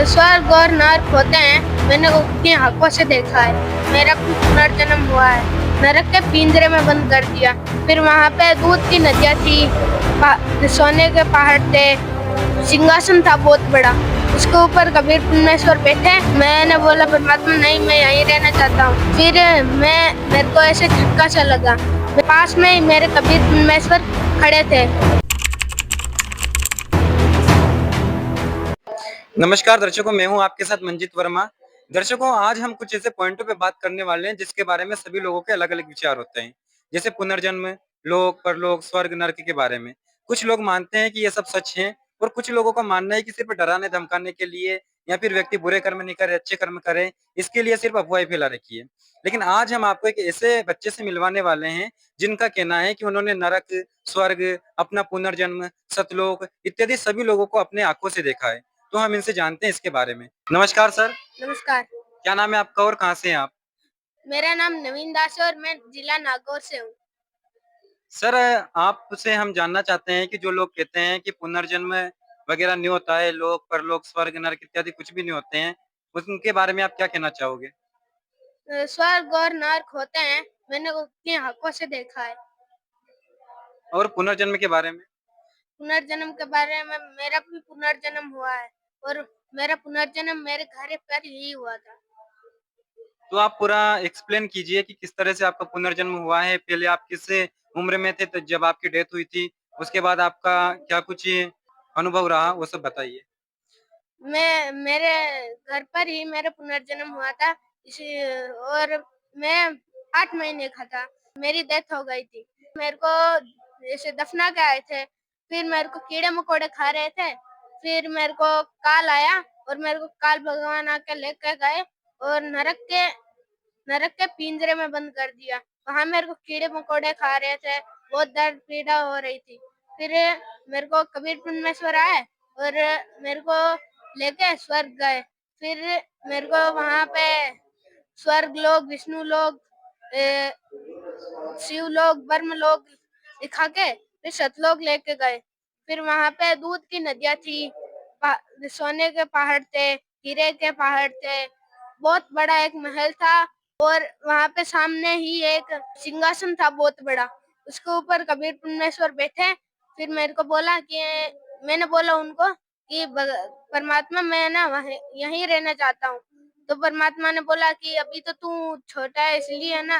स्वर्ग और नर्क होते हैं, मैंने वो अपनी आँखों से देखा है। मेरा भी पुनर्जन्म हुआ है। नरक के पिंजरे में बंद कर दिया। फिर वहाँ पे दूध की नदियाँ थी, सोने के पहाड़ थे, सिंहासन था बहुत बड़ा। उसके ऊपर कबीर परमेश्वर बैठे। मैंने बोला परमात्मा नहीं, मैं यहीं रहना चाहता हूँ। फिर मेरे को ऐसे झटका सा लगा। पास में ही मेरे कबीर परमेश्वर खड़े थे। नमस्कार दर्शकों, मैं हूं आपके साथ मंजित वर्मा। दर्शकों, आज हम कुछ ऐसे पॉइंटों पे बात करने वाले हैं जिसके बारे में सभी लोगों के अलग-अलग विचार होते हैं। जैसे पुनर्जन्म, लोक, परलोक, स्वर्ग, नर्क के बारे में। कुछ लोग मानते हैं कि ये सब सच है और कुछ लोगों का मानना है कि सिर्फ डराने-धमकाने के लिए या फिर व्यक्ति बुरे कर्म नहीं करे, अच्छे कर्म करे, इसके लिए सिर्फ अफवाहें फैला रखी है। लेकिन आज हम आपको एक ऐसे बच्चे से मिलवाने वाले हैं जिनका कहना है कि उन्होंने नरक, स्वर्ग, अपना पुनर्जन्म, सतलोक इत्यादि सभी लोगों को अपने आँखों से देखा है। तो हम इनसे जानते हैं इसके बारे में। नमस्कार सर, नमस्कार, क्या नाम है आपका और कहाँ से हैं आप? मेरा नाम नवीन दास है और मैं जिला नागौर से हूँ। सर, आपसे हम जानना चाहते हैं कि जो लोग कहते हैं कि पुनर्जन्म वगैरह नहीं होता है, लोक, परलोक, स्वर्ग, नरक इत्यादि कुछ भी नहीं होते हैं, उनके बारे में आप क्या कहना चाहोगे? स्वर्ग और नर्क होते हैं, मैंने वो अपनी आँखों से देखा है। और पुनर्जन्म के बारे में? पुनर्जन्म के बारे में मेरा भी पुनर्जन्म हुआ है और मेरा पुनर्जन्म मेरे घर पर ही हुआ था। तो आप पूरा एक्सप्लेन कीजिए कि किस तरह से आपका पुनर्जन्म हुआ है, पहले आप किस उम्र में थे तो जब आपकी डेथ हुई थी, उसके बाद आपका क्या कुछ अनुभव रहा, वो सब बताइए? मैं मेरे घर पर ही मेरा पुनर्जन्म हुआ था। इसी और मैं 8 महीने का था। मेरी डेथ हो गई थी। मेरे को ऐसे दफना के आए थे। फिर मेरे को कीड़े-मकोड़े खा रहे थे। फिर मेरे को काल आया और मेरे को काल भगवान आके लेके गए और नरक के पिंजरे में बंद कर दिया। वहाँ मेरे को कीड़े-मकोड़े खा रहे थे। बहुत दर्द पीड़ा हो रही थी। फिर मेरे को कबीर परमेश्वर आए और मेरे को लेके स्वर्ग गए। फिर मेरे को वहाँ पे स्वर्ग लोक, विष्णु लोक, शिव लोक, ब्रह्म लोक दिखा के फिर सतलोक लेके गए। फिर वहाँ पे दूध की नदियाँ थी, सोने के पहाड़ थे, हीरे के पहाड़ थे, बहुत बड़ा एक महल था और वहाँ पे सामने ही एक सिंहासन था बहुत बड़ा। उसके ऊपर कबीर परमेश्वर बैठे। फिर मेरे को बोला कि मैंने बोला उनको कि परमात्मा मैं ना वहीं यहीं रहना चाहता हूँ। तो परमात्मा ने बोला कि अभी तो तू छोटा है इसलिए ना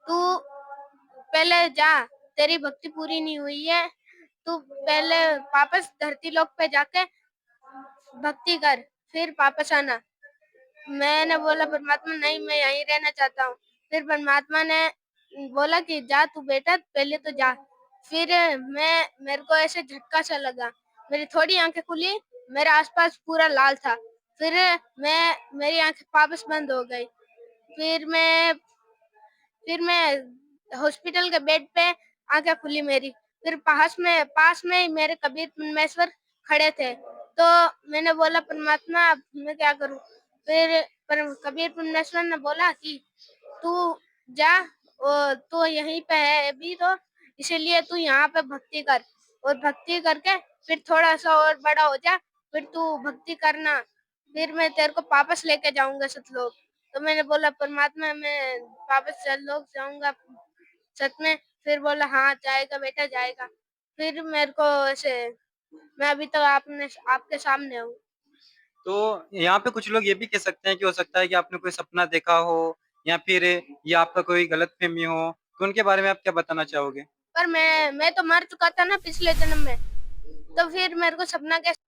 तू पहले जा, तेरी भक्ति पूरी नहीं हुई है। तू पहले वापस धरती लोक पे जाके भक्ति कर, फिर वापस आना। मैंने बोला परमात्मा नहीं, मैं यहीं रहना चाहता हूँ। फिर परमात्मा ने बोला कि जा तू बेटा पहले तो जा। फिर मेरे को ऐसे झटका सा लगा। मेरी थोड़ी आंखें खुली, मेरे आसपास पूरा लाल था। फिर मेरी आंखें वापस बंद हो गई। फिर मैं फिर मैं हॉस्पिटल के बेड पे आंखें खुली मेरी। फिर पास में ही मेरे कबीर परमेश्वर खड़े थे। तो मैंने बोला परमात्मा अब मैं क्या करूं? फिर कबीर परमेश्वर ने बोला कि तू जा, और तू यहीं पे है अभी तो इसीलिए तू यहाँ पे भक्ति कर और भक्ति करके फिर थोड़ा सा और बड़ा हो जा, फिर तू भक्ति करना, फिर मैं तेरे को वापस लेके जाऊंगा सतलोक। तो मैंने बोला परमात्मा मैं वापस सतलोक जाऊंगा सच में? फिर बोला हाँ जाएगा बेटा जाएगा। फिर मेरे को ऐसे मैं अभी तो आपके सामने हूँ। तो यहाँ पे कुछ लोग ये भी कह सकते हैं कि हो सकता है कि आपने कोई सपना देखा हो या फिर ये आपका कोई गलतफ़हमी हो, तो उनके बारे में आप क्या बताना चाहोगे? पर मैं तो मर चुका था ना पिछले जन्म में, तो फिर मेरे को सपना कैसे